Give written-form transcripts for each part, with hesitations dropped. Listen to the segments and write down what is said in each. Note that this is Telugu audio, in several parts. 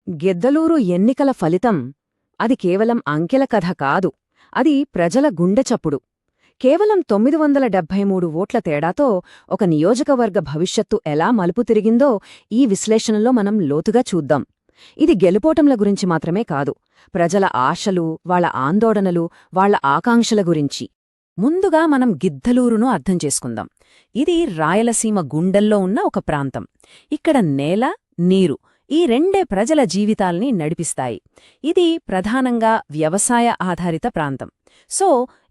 గిద్దలూరు ఎన్నికల ఫలితం అది కేవలం అంకెల కథ కాదు, అది ప్రజల గుండెచప్పుడు. కేవలం 973 ఓట్ల తేడాతో ఒక నియోజకవర్గ భవిష్యత్తు ఎలా మలుపు తిరిగిందో ఈ విశ్లేషణలో మనం లోతుగా చూద్దాం. ఇది గెలుపోటంల గురించి మాత్రమే కాదు, ప్రజల ఆశలు, వాళ్ల ఆందోళనలు, వాళ్ల ఆకాంక్షల గురించి. ముందుగా మనం గిద్దలూరును అర్థం చేసుకుందాం. ఇది రాయలసీమ గుండెల్లో ఉన్న ఒక ప్రాంతం. ఇక్కడ నేల, నీరు ఈ రెండే ప్రజల జీవితాల్ని నడిపిస్తాయి. ఇది ప్రధానంగా వ్యవసాయ ఆధారిత ప్రాంతం. సో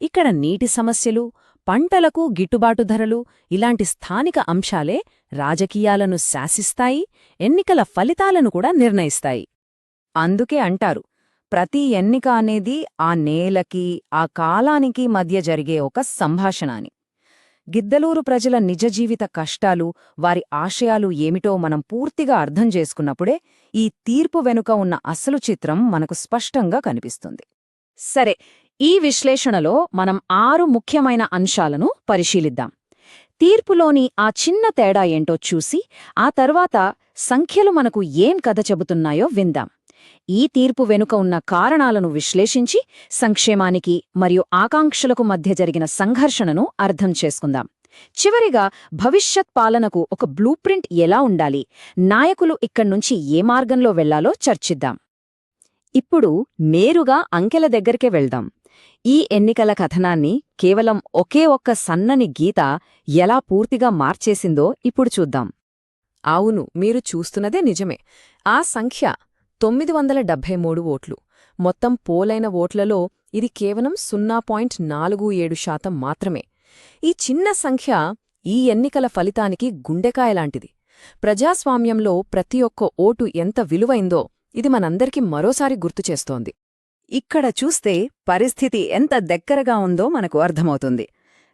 ఇక్కడ నీటి సమస్యలు, పంటలకు గిట్టుబాటు ధరలు ఇలాంటి స్థానిక అంశాలే రాజకీయాలను శాసిస్తాయి, ఎన్నికల ఫలితాలను కూడా నిర్ణయిస్తాయి. అందుకే అంటారు, ప్రతి ఎన్నిక అనేది ఆ నేలకి, ఆ కాలానికి మధ్య జరిగే ఒక సంభాషణ అని. గిద్దలూరు ప్రజల నిజజీవిత కష్టాలు, వారి ఆశయాలు ఏమిటో మనం పూర్తిగా అర్థం చేసుకున్నప్పుడే ఈ తీర్పు వెనుక ఉన్న అసలు చిత్రం మనకు స్పష్టంగా కనిపిస్తుంది. సరే, ఈ విశ్లేషణలో మనం 6 ముఖ్యమైన అంశాలను పరిశీలిద్దాం. తీర్పులోని ఆ చిన్న తేడా ఏంటో చూసి, ఆ తర్వాత సంఖ్యలు మనకు ఏం కథ చెబుతున్నాయో విందాం. ఈ తీర్పు వెనుక ఉన్న కారణాలను విశ్లేషించి సంక్షేమానికి మరియు ఆకాంక్షలకు మధ్య జరిగిన సంఘర్షణను అర్థం చేసుకుందాం. చివరిగా భవిష్యత్ పాలనకు ఒక బ్లూప్రింట్ ఎలా ఉండాలి, నాయకులు ఇక్కడ్నుంచి ఏ మార్గంలో వెళ్లాలో చర్చిద్దాం. ఇప్పుడు నేరుగా అంకెల దగ్గరికే వెళ్దాం. ఈ ఎన్నికల కథనాన్ని కేవలం ఒకే ఒక్క సన్నని గీత ఎలా పూర్తిగా మార్చేసిందో ఇప్పుడు చూద్దాం. అవును, మీరు చూస్తున్నదే నిజమే. ఆ సంఖ్య 973 ఓట్లు. మొత్తం పోలైన ఓట్లలో ఇది కేవలం 0.47% మాత్రమే. ఈ చిన్న సంఖ్య ఈ ఎన్నికల ఫలితానికి గుండెకాయలాంటిది. ప్రజాస్వామ్యంలో ప్రతి ఒక్క ఓటు ఎంత విలువైందో ఇది మనందరికీ మరోసారి గుర్తుచేస్తోంది. ఇక్కడ చూస్తే పరిస్థితి ఎంత దగ్గరగా ఉందో మనకు అర్థమవుతుంది.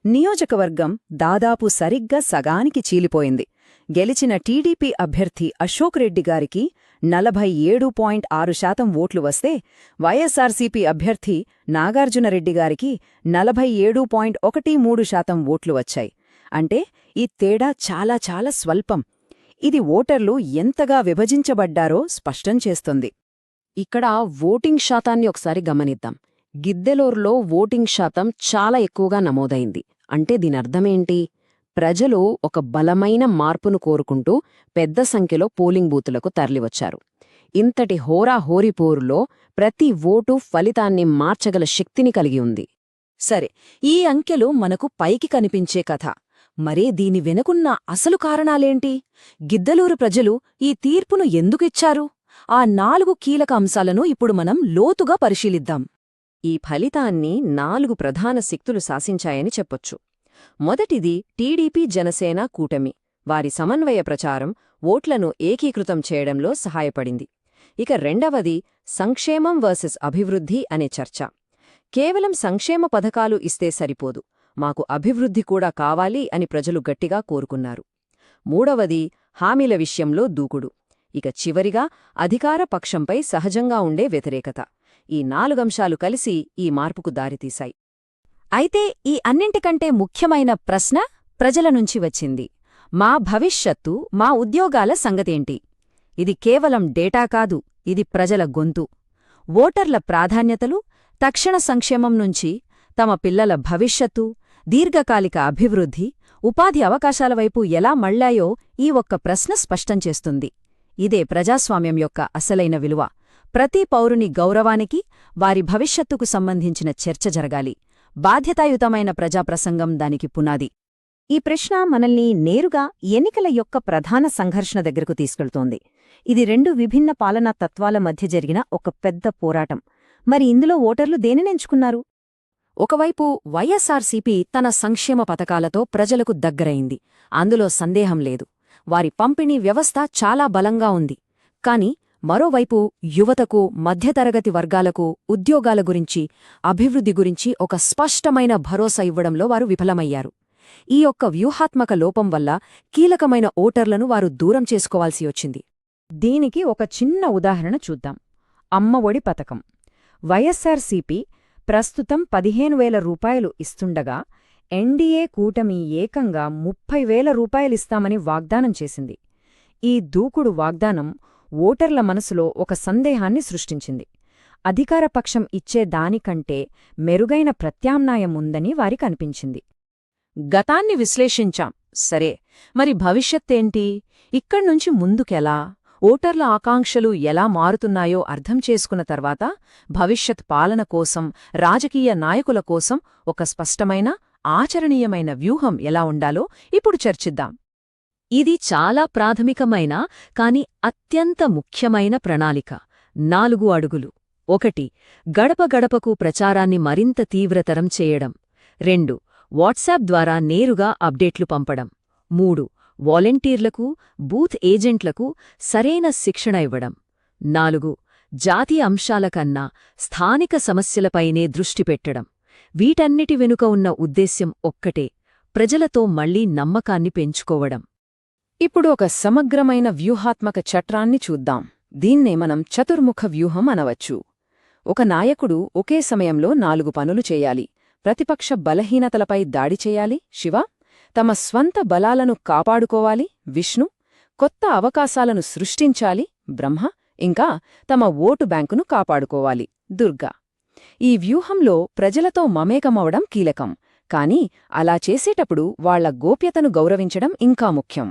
నియోజకవర్గం దాదాపు సరిగ్గా సగానికి చీలిపోయింది. గెలిచిన టీడీపీ అభ్యర్థి అశోక్ రెడ్డి గారికి 47.6% ఓట్లు వస్తే, వైఎస్సార్సీపీ అభ్యర్థి నాగార్జునరెడ్డి గారికి 47.13% ఓట్లు వచ్చాయి. అంటే ఈ తేడా చాలా చాలా స్వల్పం. ఇది ఓటర్లు ఎంతగా విభజించబడ్డారో స్పష్టం చేస్తుంది. ఇక్కడ ఓటింగ్ శాతాన్ని ఒకసారి గమనిద్దాం. గిద్దెలూరులో ఓటింగ్ శాతం చాలా ఎక్కువగా నమోదైంది. అంటే దీనర్థమేంటి? ప్రజలు ఒక బలమైన మార్పును కోరుకుంటూ పెద్ద సంఖ్యలో పోలింగ్ బూతులకు తరలివచ్చారు. ఇంతటి హోరాహోరీ పోరులో ప్రతి ఓటు ఫలితాన్ని మార్చగల శక్తిని కలిగి ఉంది. సరే, ఈ అంకెలు మనకు పైకి కనిపించే కథ. మరే దీని వెనుకున్న అసలు కారణాలేంటి? గిద్దలూరు ప్రజలు ఈ తీర్పును ఎందుకిచ్చారు? ఆ 4 కీలక అంశాలను ఇప్పుడు మనం లోతుగా పరిశీలిద్దాం. ఈ ఫలితాన్ని 4 ప్రధాన శక్తులు శాసించాయని చెప్పొచ్చు. మొదటిది టీడీపీ జనసేన కూటమి. వారి సమన్వయ ప్రచారం ఓట్లను ఏకీకృతం చేయడంలో సహాయపడింది. ఇక రెండవది సంక్షేమం వర్సెస్ అభివృద్ధి అనే చర్చ. కేవలం సంక్షేమ పథకాలు ఇస్తే సరిపోదు, మాకు అభివృద్ధి కూడా కావాలి అని ప్రజలు గట్టిగా కోరుకున్నారు. మూడవది హామీల విషయంలో దూకుడు. ఇక చివరిగా అధికార పక్షంపై సహజంగా ఉండే వ్యతిరేకత. ఈ 4 అంశాలు కలిసి ఈ మార్పుకు దారితీశాయి. అయితే ఈ అన్నింటికంటే ముఖ్యమైన ప్రశ్న ప్రజల నుంచి వచ్చింది. మా భవిష్యత్తు, మా ఉద్యోగాల సంగతేంటి? ఇది కేవలం డేటా కాదు, ఇది ప్రజల గొంతు. ఓటర్ల ప్రాధాన్యతలు తక్షణ సంక్షేమం నుంచి తమ పిల్లల భవిష్యత్తు, దీర్ఘకాలిక అభివృద్ధి, ఉపాధి అవకాశాల వైపు ఎలా మళ్లాయో ఈ ఒక్క ప్రశ్న స్పష్టం చేస్తుంది. ఇదే ప్రజాస్వామ్యం యొక్క అసలైన విలువ. ప్రతి పౌరుని గౌరవానికి, వారి భవిష్యత్తుకు సంబంధించిన చర్చ జరగాలి. బాధ్యతాయుతమైన ప్రజాప్రసంగం దానికి పునాది. ఈ ప్రశ్న మనల్ని నేరుగా ఎన్నికల యొక్క ప్రధాన సంఘర్షణ దగ్గరకు తీసుకెళ్తోంది. ఇది 2 విభిన్న పాలనా తత్వాల మధ్య జరిగిన ఒక పెద్ద పోరాటం. మరి ఇందులో ఓటర్లు దేనినెంచుకున్నారు? ఒకవైపు వైఎస్సార్సీపీ తన సంక్షేమ పథకాలతో ప్రజలకు దగ్గరైంది, అందులో సందేహం లేదు. వారి పంపిణీ వ్యవస్థ చాలా బలంగా ఉంది. కాని మరోవైపు యువతకు, మధ్యతరగతి వర్గాలకు ఉద్యోగాల గురించి, అభివృద్ధి గురించి ఒక స్పష్టమైన భరోసా ఇవ్వడంలో వారు విఫలమయ్యారు. ఈ యొక్క వ్యూహాత్మక లోపం వల్ల కీలకమైన ఓటర్లను వారు దూరం చేసుకోవాల్సి వచ్చింది. దీనికి ఒక చిన్న ఉదాహరణ చూద్దాం. అమ్మఒడి పథకం. వైఎస్సార్సీపీ ప్రస్తుతం 15,000 రూపాయలు ఇస్తుండగా ఎన్డీఏ కూటమి ఏకంగా 30,000 రూపాయలిస్తామని వాగ్దానం చేసింది. ఈ దూకుడు వాగ్దానం ఓటర్ల మనసులో ఒక సందేహాన్ని సృష్టించింది. అధికారపక్షం ఇచ్చే దానికంటే మెరుగైన ప్రత్యామ్నాయం ఉందని వారికనిపించింది. గతాన్ని విశ్లేషించాం, సరే, మరి భవిష్యత్తేంటి? ఇక్కడ్నుంచి ముందుకెలా? ఓటర్ల ఆకాంక్షలు ఎలా మారుతున్నాయో అర్థం చేసుకున్న తర్వాత భవిష్యత్ పాలన కోసం, రాజకీయ నాయకుల కోసం ఒక స్పష్టమైన, ఆచరణీయమైన వ్యూహం ఎలా ఉండాలో ఇప్పుడు చర్చిద్దాం. ఇది చాలా ప్రాథమికమైన కాని అత్యంత ముఖ్యమైన ప్రణాళిక. 4 అడుగులు. 1. గడప గడపకు ప్రచారాన్ని మరింత తీవ్రతరం చేయడం. 2. వాట్సాప్ ద్వారా నేరుగా అప్డేట్లు పంపడం. 3. వాలంటీర్లకు, బూత్ ఏజెంట్లకు సరైన శిక్షణ ఇవ్వడం. 4. జాతీయ అంశాల కన్నా స్థానిక సమస్యలపైనే దృష్టి పెట్టడం. వీటన్నిటి వెనుక ఉన్న ఉద్దేశ్యం ఒక్కటే, ప్రజలతో మళ్లీ నమ్మకాన్ని పెంచుకోవడం. ఇప్పుడు ఒక సమగ్రమైన వ్యూహాత్మక చట్రాన్ని చూద్దాం. దీన్నే మనం చతుర్ముఖ వ్యూహం అనవచ్చు. ఒక నాయకుడు ఒకే సమయంలో 4 పనులు చేయాలి. ప్రతిపక్ష బలహీనతలపై దాడి చేయాలి, శివ. తమ స్వంత బలాలను కాపాడుకోవాలి, విష్ణు. కొత్త అవకాశాలను సృష్టించాలి, బ్రహ్మ. ఇంకా తమ ఓటు బ్యాంకును కాపాడుకోవాలి, దుర్గా. ఈ వ్యూహంలో ప్రజలతో మమేకమవడం కీలకం. కాని అలా చేసేటప్పుడు వాళ్ల గోప్యతను గౌరవించడం ఇంకా ముఖ్యం.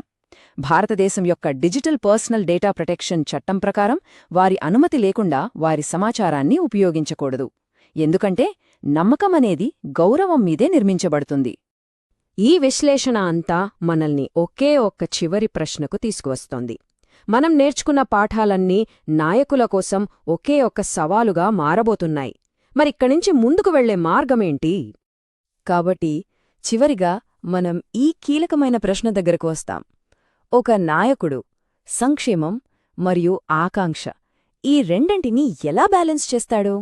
భారతదేశం యొక్క డిజిటల్ పర్సనల్ డేటా ప్రొటెక్షన్ చట్టం ప్రకారం వారి అనుమతి లేకుండా వారి సమాచారాన్ని ఉపయోగించకూడదు. ఎందుకంటే నమ్మకమనేది గౌరవం మీదే నిర్మించబడుతుంది. ఈ విశ్లేషణ అంతా మనల్ని ఒకే ఒక్క చివరి ప్రశ్నకు తీసుకువస్తోంది. మనం నేర్చుకున్న పాఠాలన్నీ నాయకుల కోసం ఒకే ఒక్క సవాలుగా మారబోతున్నాయి. మరిక్కడినుంచి ముందుకు వెళ్లే మార్గమేంటి? కాబట్టి చివరిగా మనం ఈ కీలకమైన ప్రశ్న దగ్గరకు వస్తాం. ఒక నాయకుడు సంక్షేమం మరియు ఆకాంక్ష, ఈ రెండింటినీ ఎలా బ్యాలెన్స్ చేస్తాడు?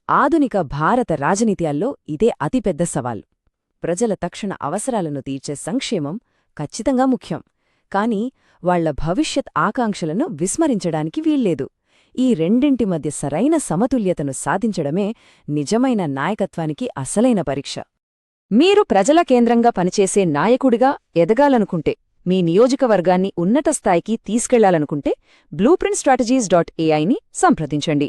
ఆధునిక భారత రాజనీత్యాల్లో ఇదే అతిపెద్ద సవాల్. ప్రజల తక్షణ అవసరాలను తీర్చే సంక్షేమం ఖచ్చితంగా ముఖ్యం, కాని వాళ్ల భవిష్యత్ ఆకాంక్షలను విస్మరించడానికి వీల్లేదు. ఈ రెండింటి మధ్య సరైన సమతుల్యతను సాధించడమే నిజమైన నాయకత్వానికి అసలైన పరీక్ష. మీరు ప్రజల కేంద్రంగా పనిచేసే నాయకుడిగా ఎదగాలనుకుంటే, మీ నియోజకవర్గాన్ని ఉన్నత స్థాయికి తీసుకెళ్లాలనుకుంటే blueprintstrategies.ai ని సంప్రదించండి.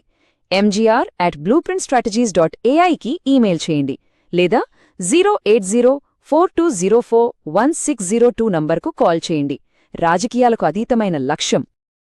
mgr@blueprintstrategies.ai కి ఈమెయిల్ చేయండి, లేదా 08042041602 నంబర్కు కాల్ చేయండి. రాజకీయాలకు అతీతమైన లక్ష్యం